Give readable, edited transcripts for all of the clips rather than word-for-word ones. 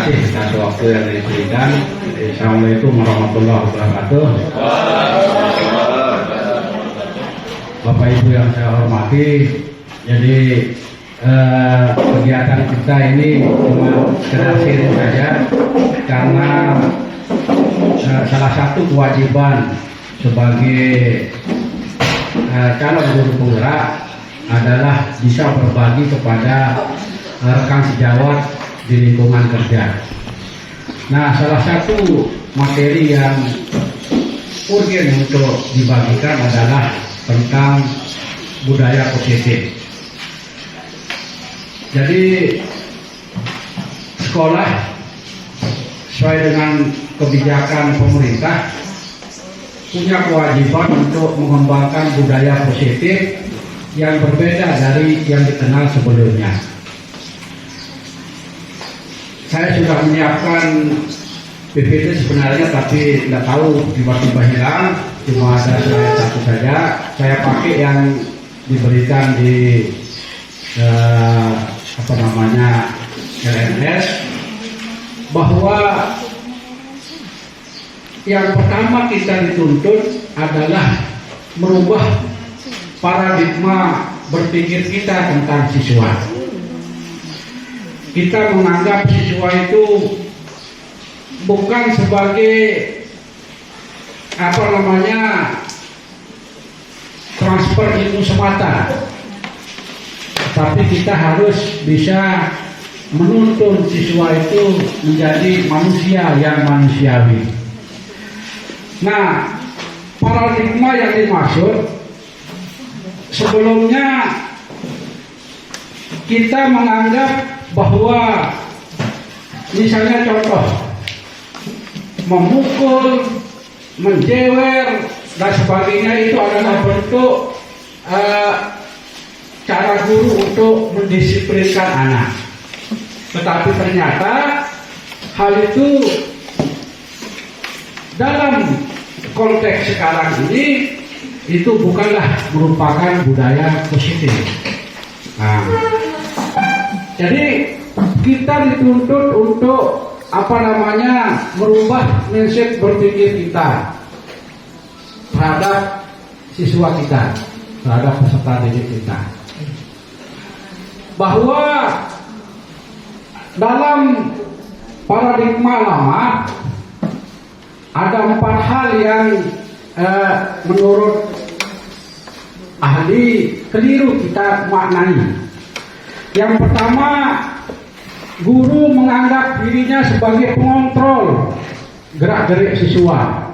kasih atas waktu yang diberikan. Assalamualaikum warahmatullahi wabarakatuh. Bapak Ibu yang saya hormati, jadi kegiatan kita ini cuma sekedar sharing saja, karena salah satu kewajiban sebagai calon guru penggerak adalah bisa berbagi kepada rekan sejawat di lingkungan kerja. Nah, salah satu materi yang urgen untuk dibagikan adalah tentang budaya positif. Jadi sekolah sesuai dengan kebijakan pemerintah punya kewajiban untuk mengembangkan budaya positif yang berbeda dari yang dikenal sebelumnya. Saya sudah menyiapkan PPT sebenarnya, tapi tidak tahu tiba-tiba hilang, cuma ada slide satu saja. Saya pakai yang diberikan di LMS, bahwa yang pertama kita dituntut adalah merubah paradigma berpikir kita tentang siswa. Kita menganggap siswa itu bukan sebagai transfer ilmu semata, tapi kita harus bisa menuntun siswa itu menjadi manusia yang manusiawi. Nah, paradigma yang dimaksud sebelumnya kita menganggap bahwa misalnya contoh memukul, menjewer dan sebagainya itu adalah bentuk cara guru untuk mendisiplinkan anak. Tetapi ternyata hal itu dalam konteks sekarang ini itu bukanlah merupakan budaya positif. Nah, jadi kita dituntut untuk merubah mindset berpikir kita terhadap siswa kita, terhadap peserta didik kita, bahwa dalam paradigma lama ada 4 hal yang menurut ahli keliru kita maknai. Yang pertama, guru menganggap dirinya sebagai pengontrol gerak-gerik siswa.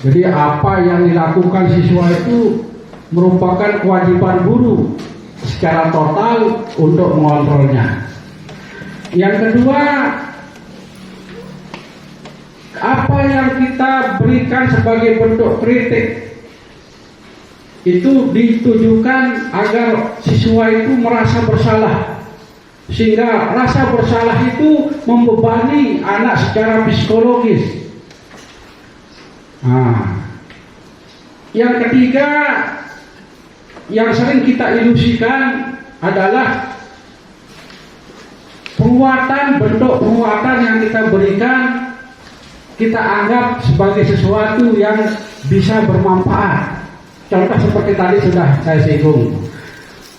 Jadi apa yang dilakukan siswa itu merupakan kewajiban guru secara total untuk mengontrolnya. Yang kedua, apa yang kita berikan sebagai bentuk kritik itu ditujukan agar siswa itu merasa bersalah, sehingga rasa bersalah itu membebani anak secara psikologis. Nah, yang ketiga yang sering kita ilusikan adalah bentuk penguatan yang kita berikan kita anggap sebagai sesuatu yang bisa bermanfaat. Contoh seperti tadi sudah saya singgung.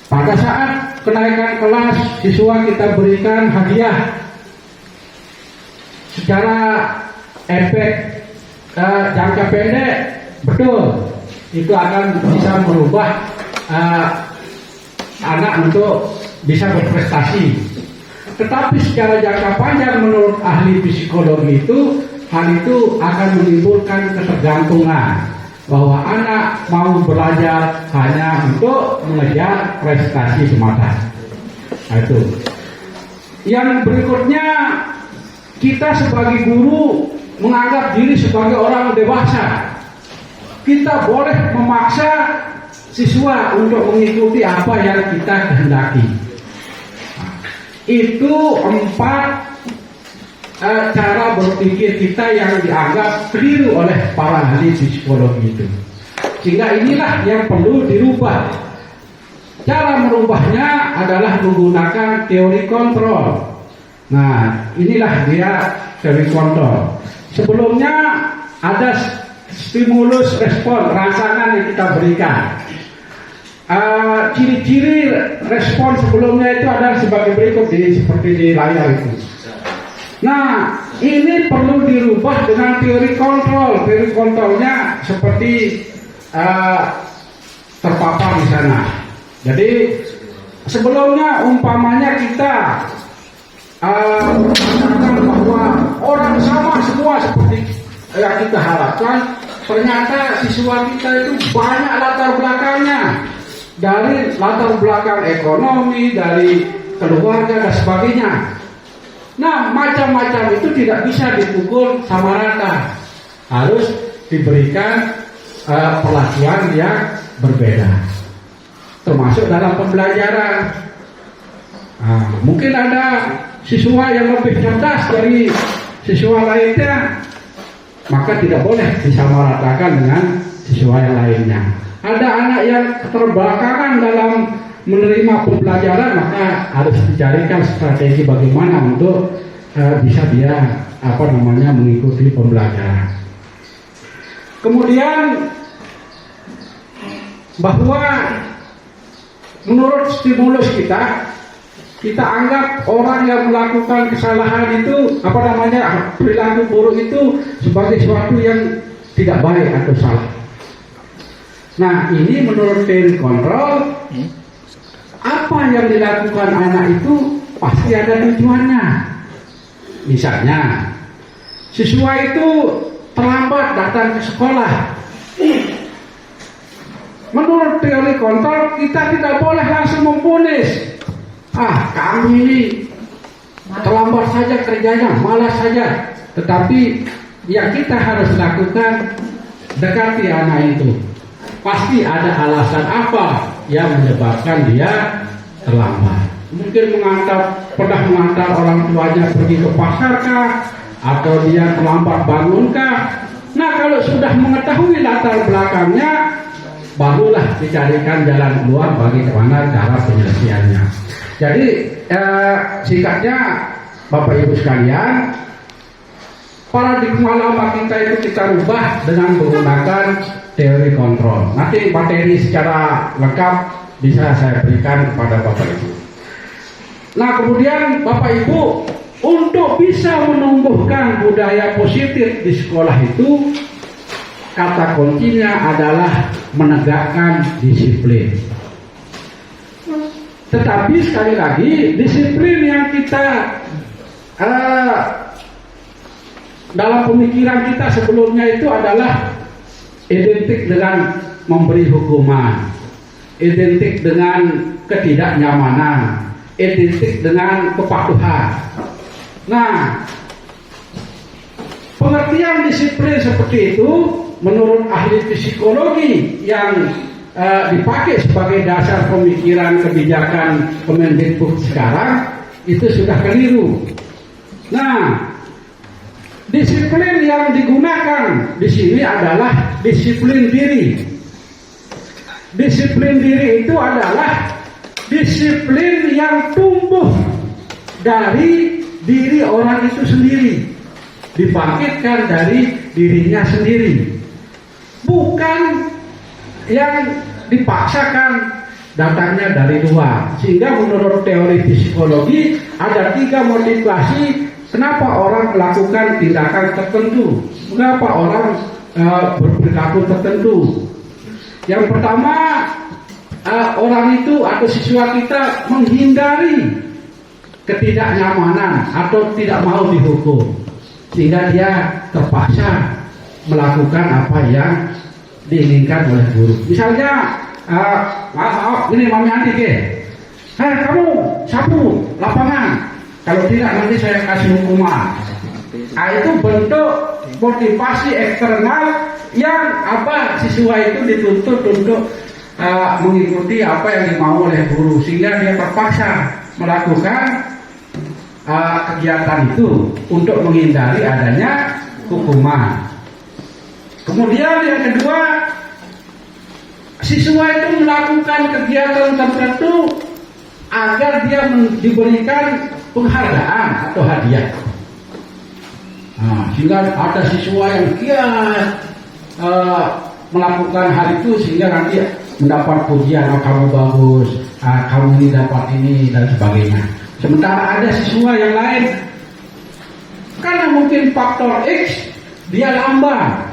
Pada saat kenaikan kelas, siswa kita berikan hadiah secara efek jangka pendek, betul, itu akan bisa merubah anak untuk bisa berprestasi. Tetapi secara jangka panjang menurut ahli psikologi itu, hal itu akan menimbulkan ketergantungan, bahwa anak mau belajar hanya untuk mengejar prestasi semata. Nah, itu. Yang berikutnya, kita sebagai guru menganggap diri sebagai orang dewasa. Kita boleh memaksa siswa untuk mengikuti apa yang kita kehendaki. Itu 4 cara berpikir kita yang dianggap keliru oleh para ahli psikologi itu. Sehingga inilah yang perlu dirubah. Cara merubahnya adalah menggunakan teori kontrol. Nah, inilah dia teori kontrol. Sebelumnya ada stimulus respon, rangsangan yang kita berikan. Ciri-ciri respon sebelumnya itu adalah sebagai berikut, seperti di layar itu. Nah, ini perlu dirubah dengan teori kontrol. Teori kontrolnya seperti terpapar di sana. Jadi sebelumnya umpamanya kita mengatakan bahwa orang sama semua seperti yang kita harapkan, ternyata siswa kita itu banyak latar belakangnya, dari latar belakang ekonomi, dari keluarga dan sebagainya. Nah, macam-macam itu tidak bisa dipukul sama rata, harus diberikan perlakuan yang berbeda, termasuk dalam pembelajaran. Mungkin ada siswa yang lebih cerdas dari siswa lainnya, maka tidak boleh disamaratakan dengan siswa yang lainnya. Ada anak yang terbelakangan dalam menerima pembelajaran, maka harus dicarikan strategi bagaimana untuk bisa dia mengikuti pembelajaran. Kemudian bahwa menurut stimulus kita anggap orang yang melakukan kesalahan itu perilaku buruk itu sebagai sesuatu yang tidak baik atau salah. Nah, ini menurut teori kontrol, apa yang dilakukan anak itu pasti ada tujuannya. Misalnya, siswa itu terlambat datang ke sekolah. Menurut teori kontrol, kita tidak boleh langsung memvonis. Kamu ini terlambat saja kerjanya, malas saja. Tetapi yang kita harus lakukan, dekati anak itu. Pasti ada alasan apa yang menyebabkan dia terlambat. Mungkin pernah mengantar orang tuanya pergi ke pasar kah, atau dia terlambat bangun kah. Nah, kalau sudah mengetahui latar belakangnya, barulah dicarikan jalan keluar bagaimana cara penyelesaiannya. Jadi singkatnya Bapak Ibu sekalian, paradigma lama kita itu kita rubah dengan menggunakan teori kontrol. Nanti materi secara lengkap bisa saya berikan kepada Bapak Ibu. Nah, kemudian Bapak Ibu, untuk bisa menumbuhkan budaya positif di sekolah itu, kata kuncinya adalah menegakkan disiplin. Tetapi sekali lagi, disiplin yang kita dalam pemikiran kita sebelumnya itu adalah identik dengan memberi hukuman, identik dengan ketidaknyamanan, identik dengan kepatuhan. Nah, pengertian disiplin seperti itu menurut ahli psikologi yang dipakai sebagai dasar pemikiran kebijakan Kemendikbud sekarang itu sudah keliru. Nah, disiplin yang digunakan di sini adalah disiplin diri. Disiplin diri itu adalah disiplin yang tumbuh dari diri orang itu sendiri, dibangkitkan dari dirinya sendiri, bukan yang dipaksakan datangnya dari luar. Sehingga menurut teori psikologi ada 3 motivasi kenapa orang melakukan tindakan tertentu, kenapa orang berperilaku tertentu. Yang pertama, orang itu atau siswa kita menghindari ketidaknyamanan atau tidak mau dihukum, sehingga dia terpaksa melakukan apa yang diinginkan oleh guru. Misalnya, ini Mami Andi kamu sapu lapangan, kalau tidak nanti saya kasih hukuman. Itu bentuk motivasi eksternal yang siswa itu dituntut untuk mengikuti apa yang dimau oleh guru, sehingga dia terpaksa melakukan kegiatan itu untuk menghindari adanya hukuman. Kemudian yang kedua, siswa itu melakukan kegiatan tertentu agar dia diberikan penghargaan atau hadiah. Nah, sehingga ada siswa yang giat melakukan hal itu sehingga nanti mendapat pujian, oh kamu bagus, kamu ini dapat ini dan sebagainya. Sementara ada siswa yang lain karena mungkin faktor X dia lamban.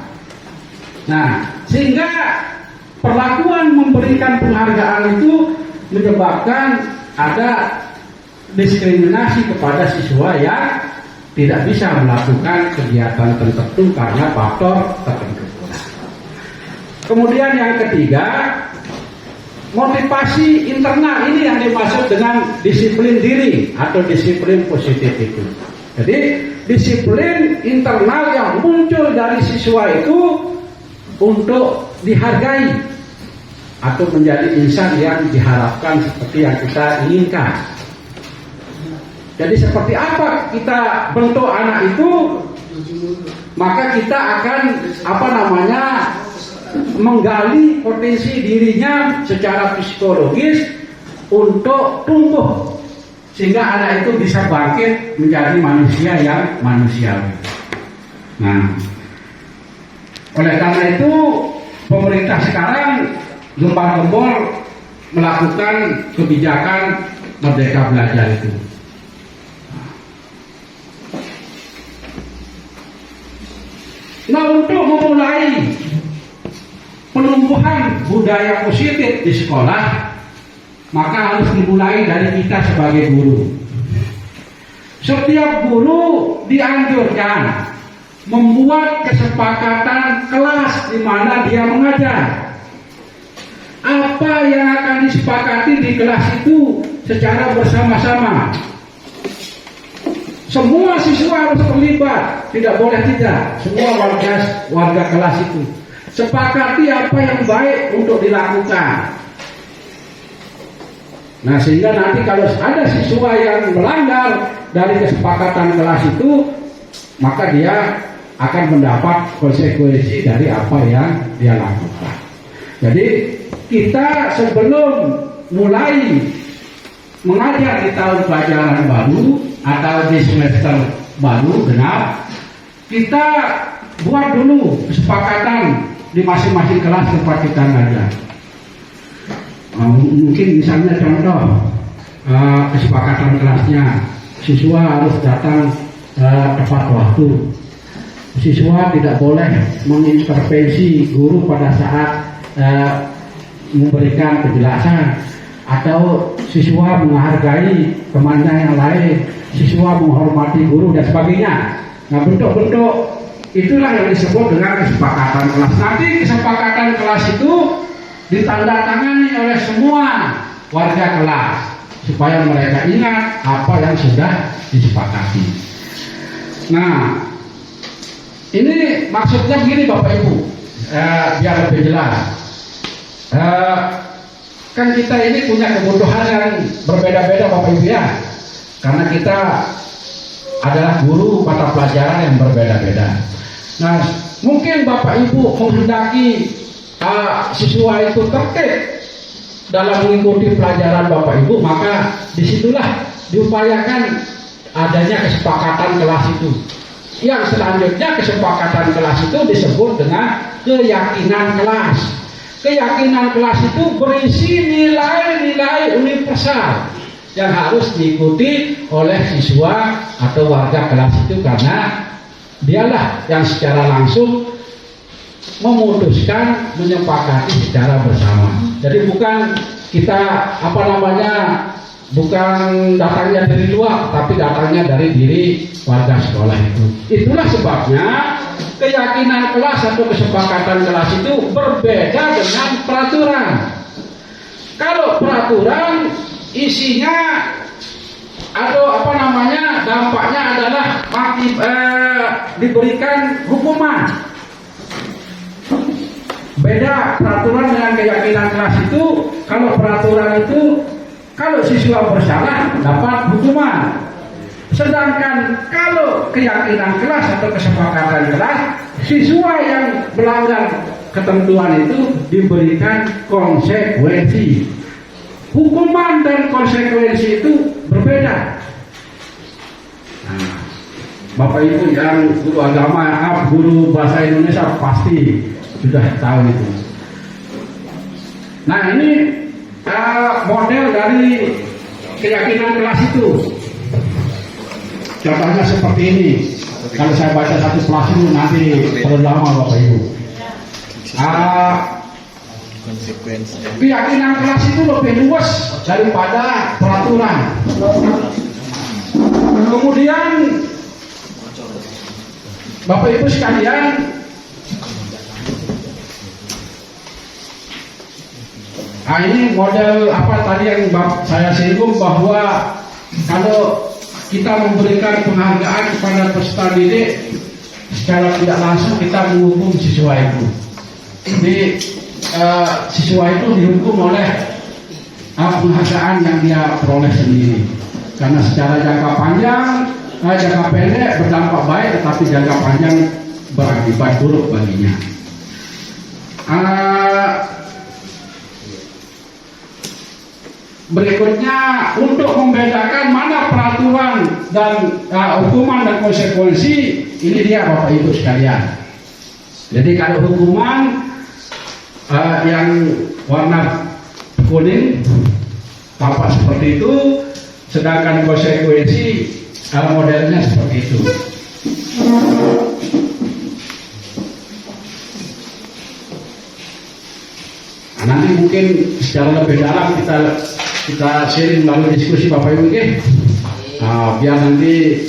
Nah, sehingga perlakuan memberikan penghargaan itu menyebabkan ada diskriminasi kepada siswa yang tidak bisa melakukan kegiatan tertentu karena faktor tertentu. Kemudian yang ketiga, motivasi internal ini yang dimaksud dengan disiplin diri atau disiplin positif itu. Jadi disiplin internal yang muncul dari siswa itu untuk dihargai atau menjadi insan yang diharapkan seperti yang kita inginkan. Jadi seperti apa kita bentuk anak itu, maka kita akan menggali potensi dirinya secara psikologis untuk tumbuh sehingga anak itu bisa bangkit menjadi manusia yang manusiawi. Nah, oleh karena itu pemerintah sekarang gembar-gembor melakukan kebijakan Merdeka Belajar itu. Nah, untuk memulai penumbuhan budaya positif di sekolah, maka harus dimulai dari kita sebagai guru. Setiap guru dianjurkan membuat kesepakatan kelas di mana dia mengajar. Apa yang akan disepakati di kelas itu secara bersama-sama. Semua siswa harus terlibat, tidak boleh tidak. Semua warga kelas itu sepakati apa yang baik untuk dilakukan. Nah, sehingga nanti kalau ada siswa yang melanggar dari kesepakatan kelas itu, maka dia akan mendapat konsekuensi dari apa yang dia lakukan. Jadi kita sebelum mulai mengajar di tahun pelajaran baru atau di semester baru genap, kita buat dulu kesepakatan di masing-masing kelas tempat kita ngajar. Mungkin misalnya contoh kesepakatan kelasnya, siswa harus datang tepat waktu. Siswa tidak boleh mengintervensi guru pada saat memberikan penjelasan, atau siswa menghargai temannya yang lain, siswa menghormati guru dan sebagainya. Nah, bentuk-bentuk itulah yang disebut dengan kesepakatan kelas. Nanti kesepakatan kelas itu ditandatangani oleh semua warga kelas supaya mereka ingat apa yang sudah disepakati. Nah, ini maksudnya begini Bapak Ibu, biar lebih jelas. Kan kita ini punya kebutuhan yang berbeda-beda Bapak Ibu ya, karena kita adalah guru mata pelajaran yang berbeda-beda. Nah, mungkin Bapak Ibu menghendaki siswa itu tertib dalam mengikuti pelajaran Bapak Ibu, maka disitulah diupayakan adanya kesepakatan kelas itu. Yang selanjutnya kesepakatan kelas itu disebut dengan keyakinan kelas. Keyakinan kelas itu berisi nilai-nilai universal yang harus diikuti oleh siswa atau warga kelas itu, karena dialah yang secara langsung memutuskan, menyepakati secara bersama. Jadi bukan kita bukan datangnya dari luar, tapi datangnya dari diri warga sekolah itu. Itulah sebabnya keyakinan kelas atau kesepakatan kelas itu berbeda dengan peraturan. Kalau peraturan isinya atau dampaknya adalah diberikan hukuman. Beda peraturan dengan keyakinan kelas itu. Kalau peraturan itu, kalau siswa bersalah dapat hukuman. Sedangkan kalau keyakinan kelas atau kesepakatan kelas, siswa yang melanggar ketentuan itu diberikan konsekuensi. Hukuman dan konsekuensi itu berbeda. Bapak Ibu yang guru agama, guru bahasa Indonesia pasti sudah tahu itu. Nah ini model dari keyakinan kelas itu. Contohnya seperti ini. Kalau saya baca satu kelas itu nanti terlalu lama Bapak Ibu. Keyakinan kelas itu lebih luas daripada peraturan. Kemudian Bapak Ibu sekalian, ini model apa tadi yang saya singgung, bahwa kalau kita memberikan penghargaan kepada peserta didik, secara tidak langsung kita menghukum siswa itu. Jadi siswa itu dihukum oleh penghargaan yang dia peroleh sendiri. Karena secara jangka panjang, jangka pendek berdampak baik, tetapi jangka panjang berakibat buruk baginya. Berikutnya, untuk membedakan mana peraturan dan hukuman dan konsekuensi, ini dia Bapak Ibu sekalian. Jadi kalau hukuman yang warna kuning tampak seperti itu, sedangkan konsekuensi modelnya seperti itu. Nanti mungkin secara lebih dalam kita sharing melalui diskusi Bapak Ibu, biar nanti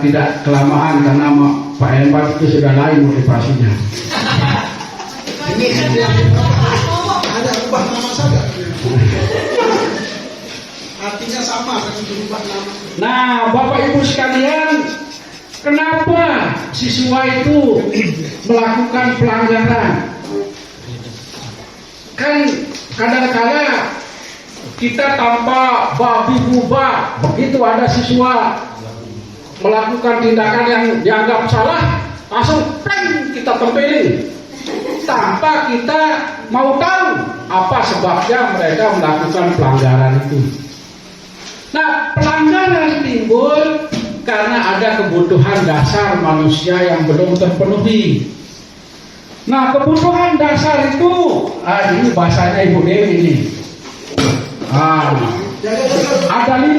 tidak kelamaan, karena Pak Enbar itu sudah lain motivasinya. Ini ada ubah nama saja. Artinya sama dengan berubah nama. Nah, Bapak Ibu sekalian, kenapa siswa itu melakukan pelanggaran? Kan kadang-kala kita tanpa babi buba, begitu ada siswa melakukan tindakan yang dianggap salah, langsung kita tempelin tanpa kita mau tahu apa sebabnya mereka melakukan pelanggaran itu. Nah, pelanggaran timbul karena ada kebutuhan dasar manusia yang belum terpenuhi. Nah, kebutuhan dasar itu, ini bahasanya Ibu Dewi ini. Ada 5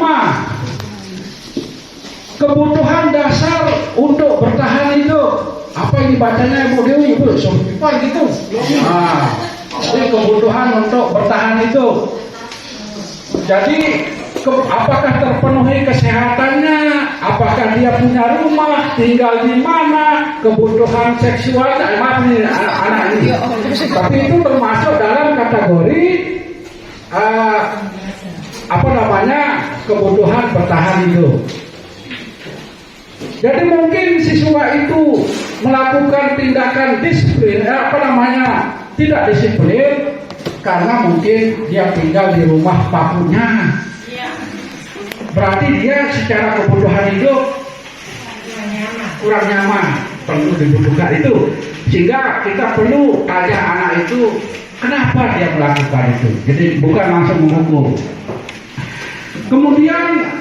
kebutuhan dasar untuk bertahan hidup. Apa yang dibacanya Ibu Dewi? Ibu sopan gitu. Jadi kebutuhan untuk bertahan hidup. Jadi apakah terpenuhi kesehatannya? Apakah dia punya rumah, tinggal di mana? Kebutuhan seksual, maaf nih anak ini. Tapi itu termasuk dalam kategori kebutuhan bertahan hidup. Jadi mungkin siswa itu melakukan tindakan disiplin, tidak disiplin karena mungkin dia tinggal di rumah pakunya. Berarti dia secara kebutuhan hidup kurang nyaman, perlu dibutuhkan itu. Sehingga kita perlu tanya anak itu kenapa dia melakukan itu. Jadi bukan langsung menghukum. Kemudian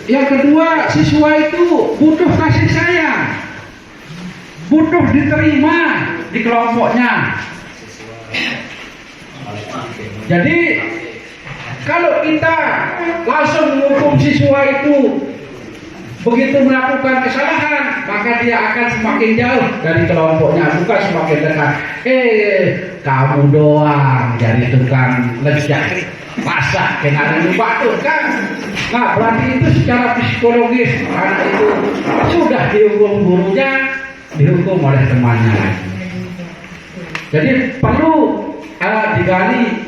yang kedua, siswa itu butuh kasih sayang, butuh diterima di kelompoknya. Jadi kalau kita langsung menghukum siswa itu begitu melakukan kesalahan, maka dia akan semakin jauh dari kelompoknya, bukan semakin dekat. Kamu doang jadi tukang lejak masak kenal batu kan? Nah, berarti itu secara psikologis anak itu sudah dihukum gurunya, dihukum oleh temannya. Jadi perlu digali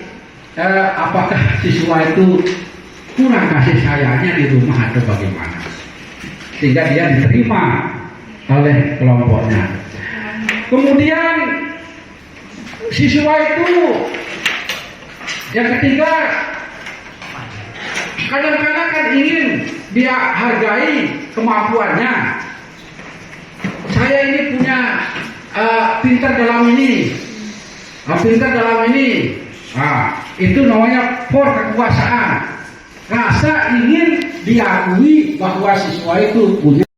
apakah siswa itu kurang kasih sayangnya di rumah atau bagaimana, sehingga dia diterima oleh kelompoknya. Kemudian siswa itu yang ketiga, kadang-kadang kan ingin dia hargai kemampuannya. Saya ini punya pintar dalam ini, itu namanya for kekuasaan. Rasa ingin diakui bahwa siswa itu punya